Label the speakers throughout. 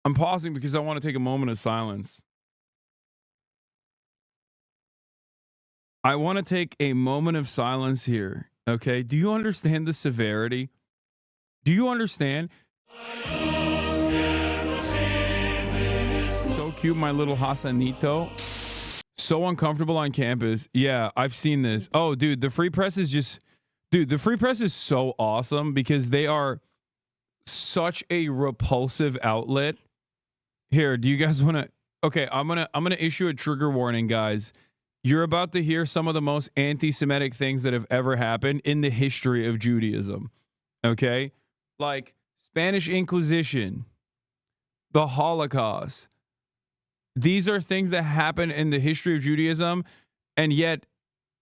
Speaker 1: I'm pausing because I want to take a moment of silence. I want to take a moment of silence here. Okay. Do you understand the severity? Do you understand? So cute, my little Hasanito. So uncomfortable on campus. Yeah, I've seen this. Oh, dude, the free press is just, dude, the free press is so awesome because they are such a repulsive outlet. Here, do you guys want to? Okay, I'm gonna issue a trigger warning, guys. You're about to hear some of the most anti-Semitic things that have ever happened in the history of Judaism. Okay, like Spanish Inquisition, the Holocaust. These are things that happen in the history of Judaism, and yet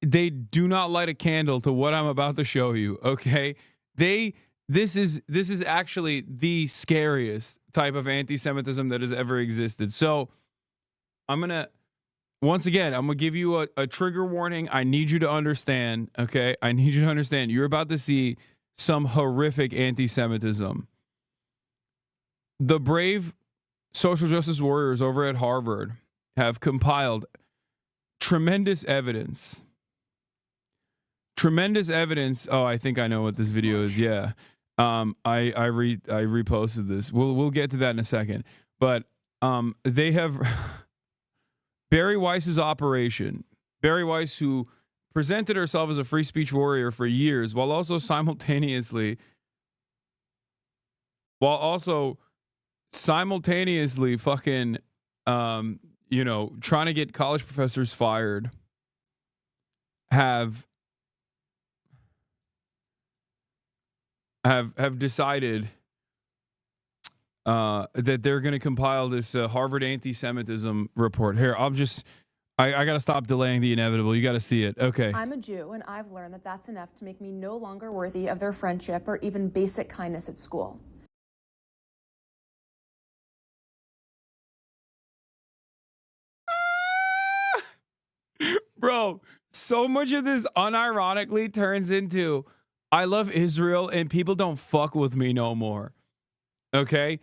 Speaker 1: they do not light a candle to what I'm about to show you. Okay, this is actually the scariest type of anti-Semitism that has ever existed. So I'm gonna once again I'm gonna give you a trigger warning. I need you to understand. Okay, I need you to understand. You're about to see some horrific anti-Semitism. The brave social justice warriors over at Harvard have compiled tremendous evidence. Tremendous evidence. Oh, I think I know what this video is. Yeah. I reposted this. We'll get to that in a second. But they have Barry Weiss's operation. Barry Weiss, who presented herself as a free speech warrior for years, while also simultaneously fucking trying to get college professors fired, have decided that they're going to compile this Harvard anti-Semitism report. Here, I got to stop delaying the inevitable. You got to see it. Okay.
Speaker 2: I'm a Jew, and I've learned that that's enough to make me no longer worthy of their friendship or even basic kindness at school.
Speaker 1: Bro, so much of this unironically turns into I love Israel and people don't fuck with me no more. Okay?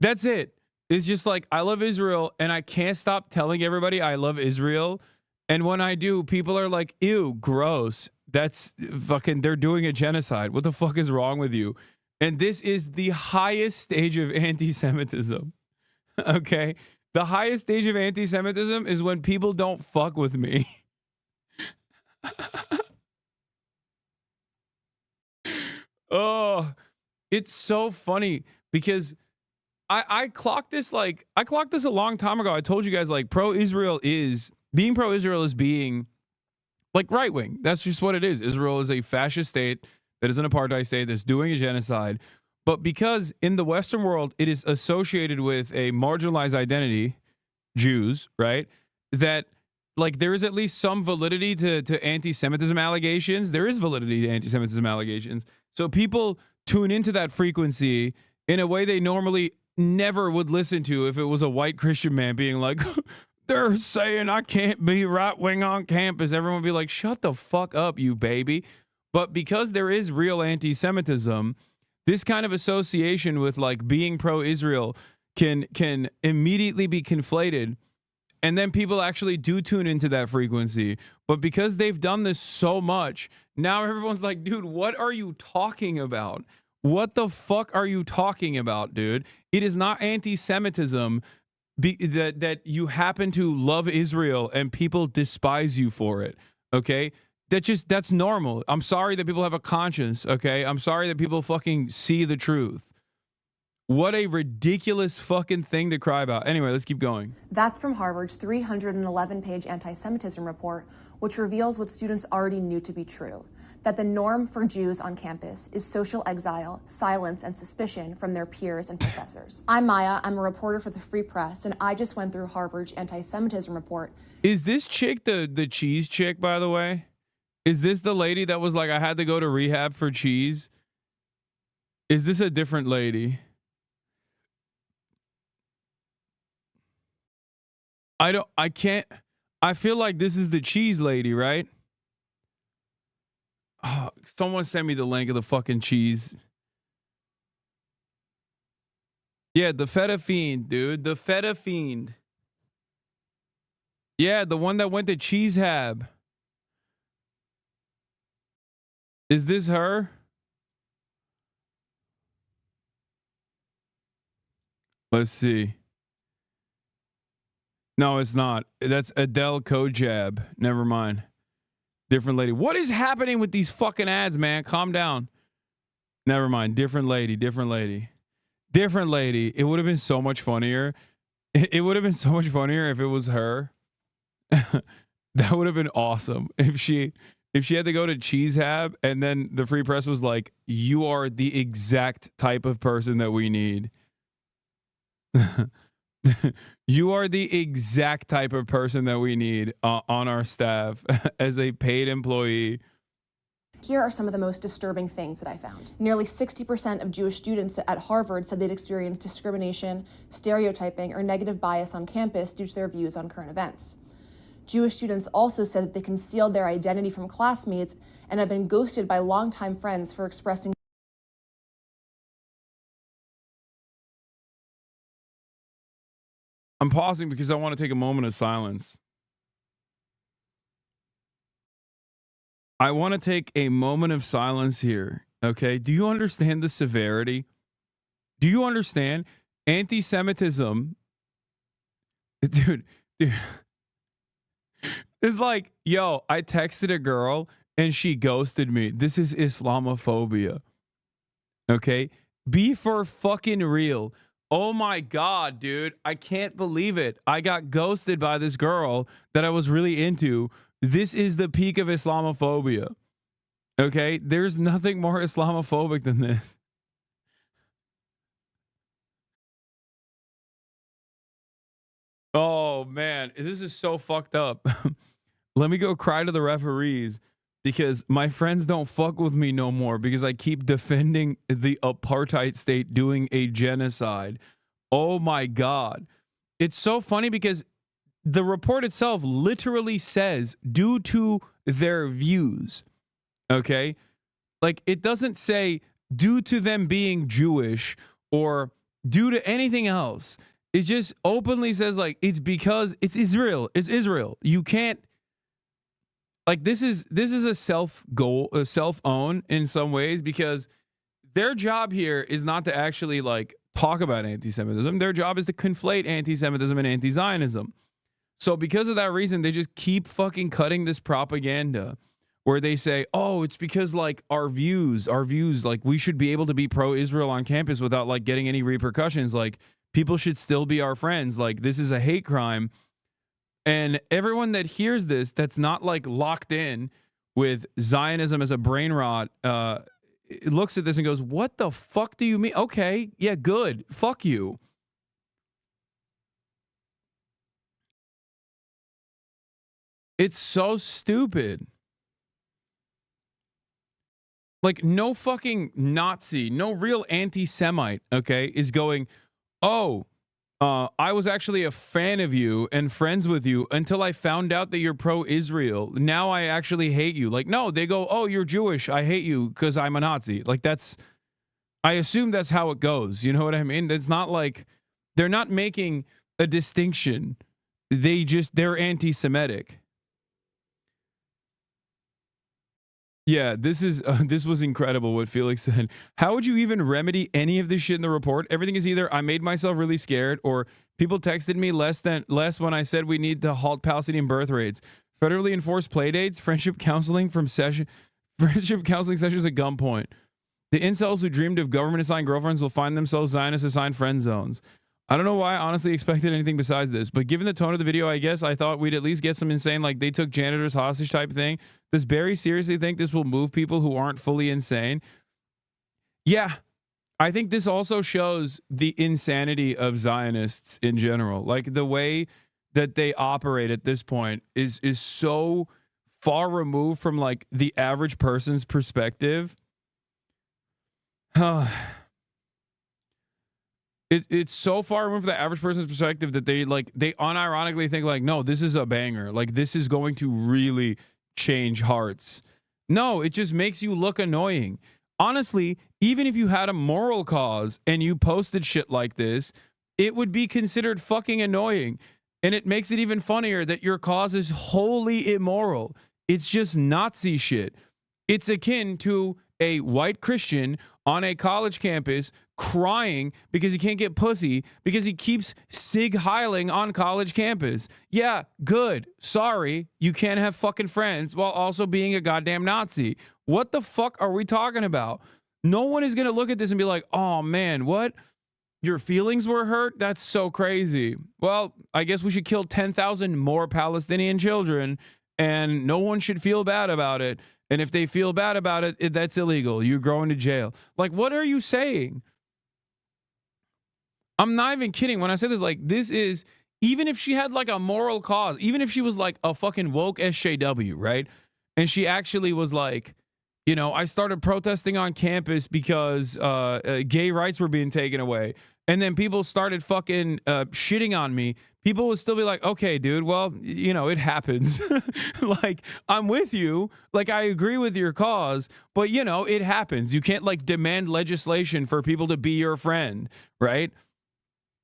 Speaker 1: That's it. It's just like I love Israel and I can't stop telling everybody I love Israel. And when I do, people are like, ew, gross. That's fucking, they're doing a genocide. What the fuck is wrong with you? And this is the highest stage of anti Semitism. Okay? The highest stage of anti Semitism is when people don't fuck with me. Oh, it's so funny because I clocked this a long time ago. I told you guys like pro-Israel is being like right wing. That's just what it is. Israel is a fascist state that is an apartheid state that's doing a genocide. But because in the Western world it is associated with a marginalized identity, Jews, right? That like there is at least some validity to anti-Semitism allegations. There is validity to anti-Semitism allegations. So people tune into that frequency in a way they normally never would listen to if it was a white Christian man being like, they're saying I can't be right wing on campus. Everyone would be like, shut the fuck up, you baby. But because there is real anti-Semitism, this kind of association with like being pro-Israel can immediately be conflated. And then people actually do tune into that frequency. But because they've done this so much, now everyone's like, dude, what are you talking about? What the fuck are you talking about, dude? It is not anti-Semitism that you happen to love Israel and people despise you for it. Okay? That's normal. I'm sorry that people have a conscience. Okay? I'm sorry that people fucking see the truth. What a ridiculous fucking thing to cry about. Anyway, let's keep going.
Speaker 2: That's from Harvard's 311-page anti-Semitism report, which reveals what students already knew to be true, that the norm for Jews on campus is social exile, silence, and suspicion from their peers and professors. I'm Maya. I'm a reporter for the Free Press, and I just went through Harvard's anti-Semitism report.
Speaker 1: Is this chick the cheese chick, by the way? Is this the lady that was like, I had to go to rehab for cheese? Is this a different lady? I feel like this is the cheese lady, right? Oh, someone send me the link of the fucking cheese. Yeah, the feta fiend, dude. The feta fiend. Yeah, the one that went to Cheesehab. Is this her? Let's see. No, it's not. That's Adele Kojab. Never mind. Different lady. What is happening with these fucking ads, man? Calm down. Never mind. Different lady. Different lady. Different lady. It would have been so much funnier. It would have been so much funnier if it was her. That would have been awesome if she had to go to Cheesehab and then the Free Press was like, "You are the exact type of person that we need." You are the exact type of person that we need on our staff as a paid employee.
Speaker 2: Here are some of the most disturbing things that I found. Nearly 60% of Jewish students at Harvard said they'd experienced discrimination, stereotyping, or negative bias on campus due to their views on current events. Jewish students also said that they concealed their identity from classmates and have been ghosted by longtime friends for expressing.
Speaker 1: I'm pausing because I want to take a moment of silence. I want to take a moment of silence here. Okay. Do you understand the severity? Do you understand anti-Semitism? Dude. It's like, yo, I texted a girl and she ghosted me. This is Islamophobia. Okay. Be for fucking real. Oh my God, dude. I can't believe it. I got ghosted by this girl that I was really into. This is the peak of Islamophobia. Okay. There's nothing more Islamophobic than this. Oh man, this is so fucked up. Let me go cry to the referees because my friends don't fuck with me no more because I keep defending the apartheid state doing a genocide. Oh my God. It's so funny because the report itself literally says due to their views. Okay. Like it doesn't say due to them being Jewish or due to anything else. It just openly says like it's because it's Israel. It's Israel. You can't like this is a self-own in some ways because their job here is not to actually like talk about anti-Semitism. Their job is to conflate anti-Semitism and anti-Zionism. So because of that reason, they just keep fucking cutting this propaganda where they say, oh, it's because like our views, like we should be able to be pro-Israel on campus without like getting any repercussions. Like people should still be our friends. Like this is a hate crime. And everyone that hears this, that's not like locked in with Zionism as a brain rot, it looks at this and goes, what the fuck do you mean? Okay, yeah, good. Fuck you. It's so stupid. Like no fucking Nazi, no real anti-Semite, okay, is going, oh, I was actually a fan of you and friends with you until I found out that you're pro-Israel. Now I actually hate you. Like, no, they go, oh, you're Jewish. I hate you because I'm a Nazi. Like that's, I assume that's how it goes. You know what I mean? It's not like they're not making a distinction. They're anti-Semitic. Yeah, this was incredible what Felix said. How would you even remedy any of this shit in the report? Everything is either I made myself really scared or people texted me less when I said we need to halt Palestinian birth rates. Federally enforced play dates, friendship counseling sessions at gunpoint. The incels who dreamed of government-assigned girlfriends will find themselves Zionist-assigned friend zones. I don't know why I honestly expected anything besides this, but given the tone of the video, I guess I thought we'd at least get some insane, like they took janitors hostage type thing. Does Barry seriously think this will move people who aren't fully insane? Yeah, I think this also shows the insanity of Zionists in general. Like the way that they operate at this point is so far removed from like the average person's perspective. It's so far removed from the average person's perspective that they unironically think like, no, this is a banger. Like this is going to really change hearts. No, it just makes you look annoying. Honestly, even if you had a moral cause and you posted shit like this, it would be considered fucking annoying. And it makes it even funnier that your cause is wholly immoral. It's just Nazi shit. It's akin to a white Christian on a college campus crying because he can't get pussy because he keeps sig heiling on college campus. Yeah, good. Sorry, you can't have fucking friends while also being a goddamn Nazi. What the fuck are we talking about? No one is going to look at this and be like, oh man, what? Your feelings were hurt? That's so crazy. Well, I guess we should kill 10,000 more Palestinian children and no one should feel bad about it. And if they feel bad about it, that's illegal. You're going to jail. Like, what are you saying? I'm not even kidding when I say this. Like, this is, even if she had like a moral cause, even if she was like a fucking woke SJW, right? And she actually was like, you know, I started protesting on campus because gay rights were being taken away. And then people started fucking shitting on me. People would still be like, okay, dude, well, you know, it happens. Like, I'm with you. Like, I agree with your cause. But, you know, it happens. You can't, like, demand legislation for people to be your friend, right?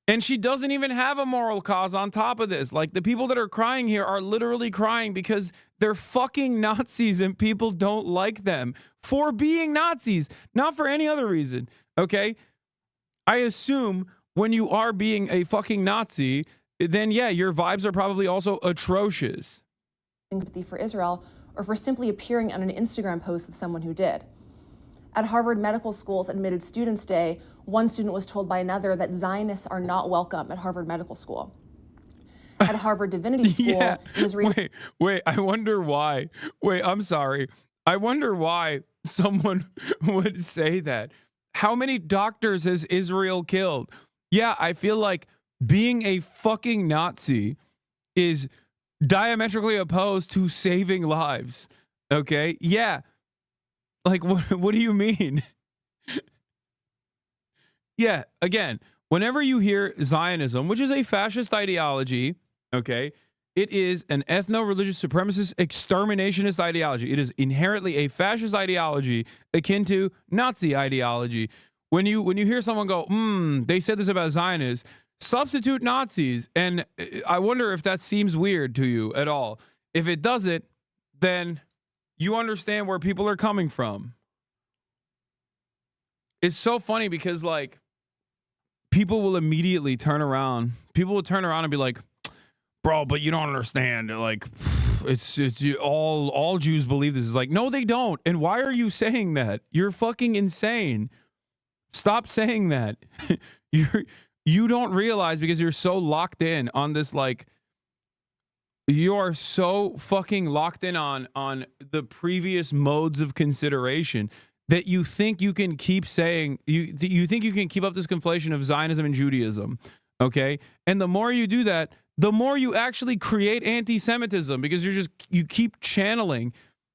Speaker 1: And she doesn't even have a moral cause on top of this. Like, the people that are crying here are literally crying because they're fucking Nazis and people don't like them for being Nazis, not for any other reason, okay? I assume when you are being a fucking Nazi, then yeah, your vibes are probably also atrocious.
Speaker 2: Sympathy for Israel, or for simply appearing on an Instagram post with someone who did. At Harvard Medical School's Admitted Students Day, one student was told by another that Zionists are not welcome at Harvard Medical School. At Harvard Divinity School,
Speaker 1: Yeah.
Speaker 2: Israeli.
Speaker 1: Wait, I wonder why. Wait, I'm sorry. I wonder why someone would say that. How many doctors has Israel killed? Yeah, I feel like being a fucking Nazi is diametrically opposed to saving lives. Okay? Yeah. Like, what do you mean? Yeah, again, whenever you hear Zionism, which is a fascist ideology, okay, it is an ethno-religious supremacist exterminationist ideology. It is inherently a fascist ideology akin to Nazi ideology. When you hear someone go, they said this about Zionists, substitute Nazis, and I wonder if that seems weird to you at all. If it doesn't, then you understand where people are coming from. It's so funny because, like, people will immediately turn around. People will turn around and be like, bro, but you don't understand. Like, it's all Jews believe this. Is like, no, they don't. And why are you saying that? You're fucking insane. Stop saying that. You don't realize, because you're so locked in on this, like, you are so fucking locked in on the previous modes of consideration that you think you can keep saying, you think you can keep up this conflation of Zionism and Judaism, okay? And the more you do that, the more you actually create anti-Semitism, because you keep channeling,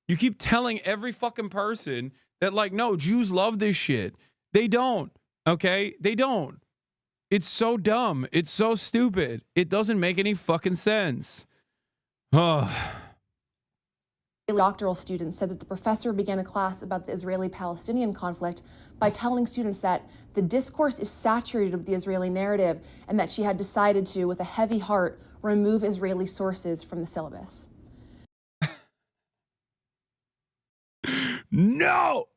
Speaker 1: you keep telling every fucking person that, like, no, Jews love this shit. They don't, okay? They don't. It's so dumb. It's so stupid. It doesn't make any fucking sense. Oh.
Speaker 2: Doctoral student said that the professor began a class about the Israeli-Palestinian conflict by telling students that the discourse is saturated with the Israeli narrative and that she had decided to, with a heavy heart, remove Israeli sources from the syllabus.
Speaker 1: No!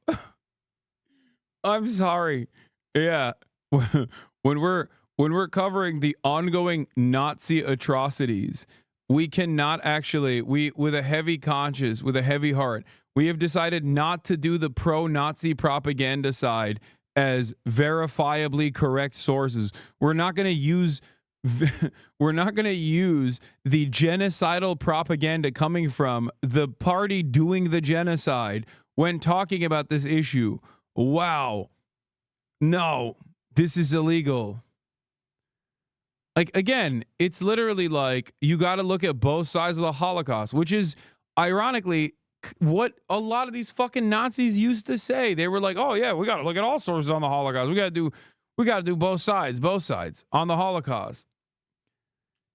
Speaker 1: I'm sorry. Yeah. When we're covering the ongoing Nazi atrocities, we cannot actually, with a heavy conscience, with a heavy heart, we have decided not to do the pro-Nazi propaganda side as verifiably correct sources. We're not going to use the genocidal propaganda coming from the party doing the genocide when talking about this issue. Wow. No, this is illegal. Like, again, it's literally like you got to look at both sides of the Holocaust, which is ironically what a lot of these fucking Nazis used to say. They were like, oh yeah, we got to look at all sources on the Holocaust. We got to do both sides on the Holocaust.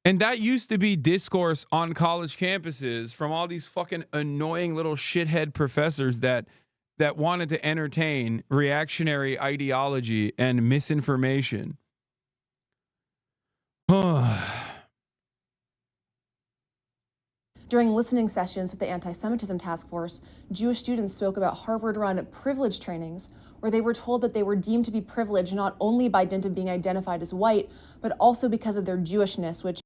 Speaker 1: And that used to be discourse on college campuses from all these fucking annoying little shithead professors that that wanted to entertain reactionary ideology and misinformation.
Speaker 2: During listening sessions with the Anti-Semitism Task Force, Jewish students spoke about Harvard-run privilege trainings, where they were told that they were deemed to be privileged not only by dint of being identified as white, but also because of their Jewishness, which...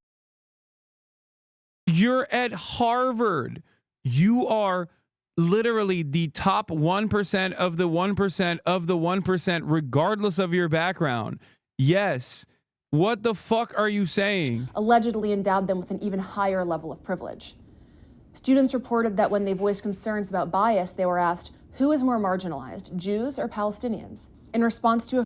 Speaker 1: You're at Harvard. You are literally the top 1% of the 1% of the 1%, regardless of your background. Yes. What the fuck are you saying?
Speaker 2: Allegedly endowed them with an even higher level of privilege. Students reported that when they voiced concerns about bias, they were asked, who is more marginalized, Jews or Palestinians? In response to a...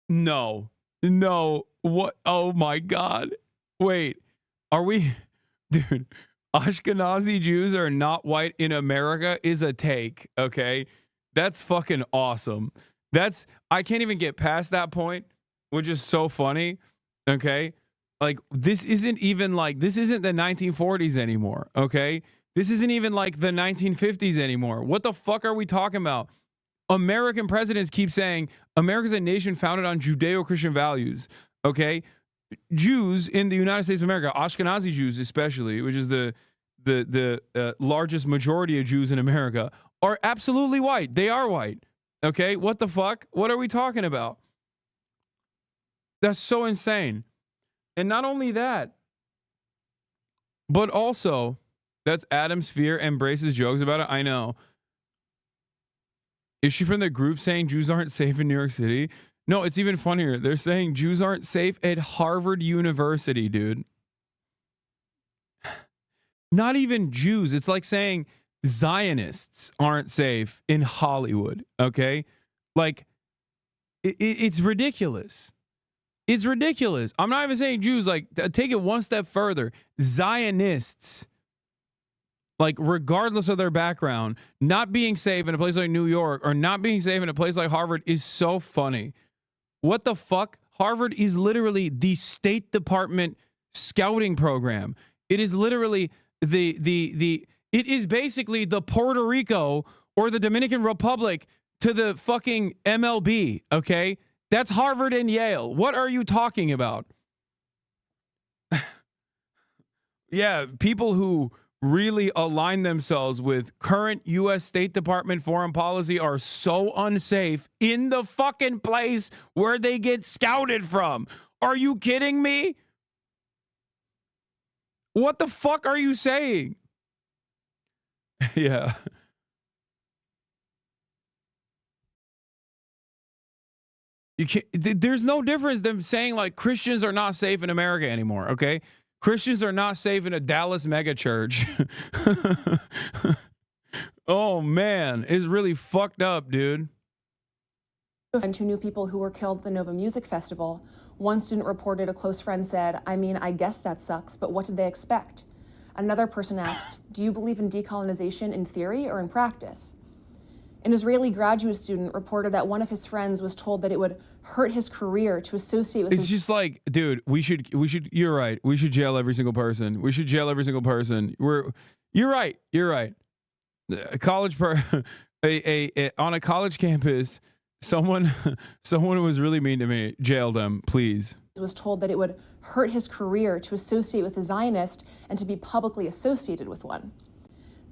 Speaker 1: No. What? Oh my God. Wait, are we... Dude, Ashkenazi Jews are not white in America is a take, okay? That's fucking awesome. I can't even get past that point, which is so funny, okay? Like, this isn't the 1940s anymore, okay? This isn't even like the 1950s anymore. What the fuck are we talking about? American presidents keep saying America's a nation founded on Judeo-Christian values, okay? Jews in the United States of America, Ashkenazi Jews especially, which is the largest majority of Jews in America, are absolutely white. They are white, okay? What the fuck? What are we talking about? That's so insane. And not only that, but also, that's Adam Sphere embraces jokes about it. I know. Is she from the group saying Jews aren't safe in New York City? No, it's even funnier. They're saying Jews aren't safe at Harvard University, dude. Not even Jews. It's like saying Zionists aren't safe in Hollywood, okay? Like, it's ridiculous. It's ridiculous. I'm not even saying Jews. Like, take it one step further. Zionists, like, regardless of their background, not being safe in a place like New York or not being safe in a place like Harvard is so funny. What the fuck? Harvard is literally the State Department scouting program. It is literally it is basically the Puerto Rico or the Dominican Republic to the fucking MLB, okay? That's Harvard and Yale. What are you talking about? Yeah, people who really align themselves with current U.S. State Department foreign policy are so unsafe in the fucking place where they get scouted from. Are you kidding me? What the fuck are you saying? Yeah. You can't, there's no difference them saying like Christians are not safe in America anymore, okay? Christians are not safe in a Dallas megachurch. Oh man, it's really fucked up, dude.
Speaker 2: And two new people who were killed at the Nova Music Festival. One student reported a close friend said, I mean, I guess that sucks, but what did they expect? Another person asked, do you believe in decolonization in theory or in practice? An Israeli graduate student reported that one of his friends was told that it would hurt his career to associate with...
Speaker 1: It's just like, dude, we should, you're right. We should jail every single person. We should jail every single person. You're right. A college on a college campus, someone who was really mean to me, jail them, please.
Speaker 2: Was told that it would hurt his career to associate with a Zionist and to be publicly associated with one.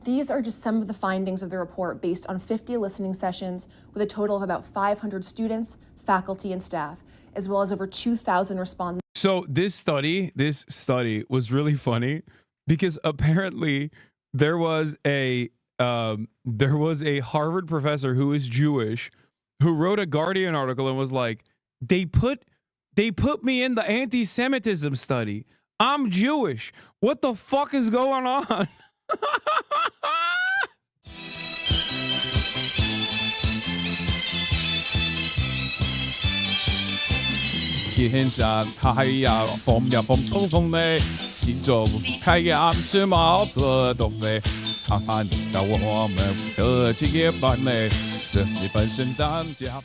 Speaker 2: These are just some of the findings of the report based on 50 listening sessions with a total of about 500 students, faculty, and staff, as well as over 2,000 respondents.
Speaker 1: So this study was really funny because apparently there was a Harvard professor who is Jewish who wrote a Guardian article and was like, they put me in the anti-Semitism study. I'm Jewish. What the fuck is going on?
Speaker 3: hiện在太阳风呀风风风嘞，西周太阳是毛泽东嘞，看看你到我们的职业班嘞，这里本身当家。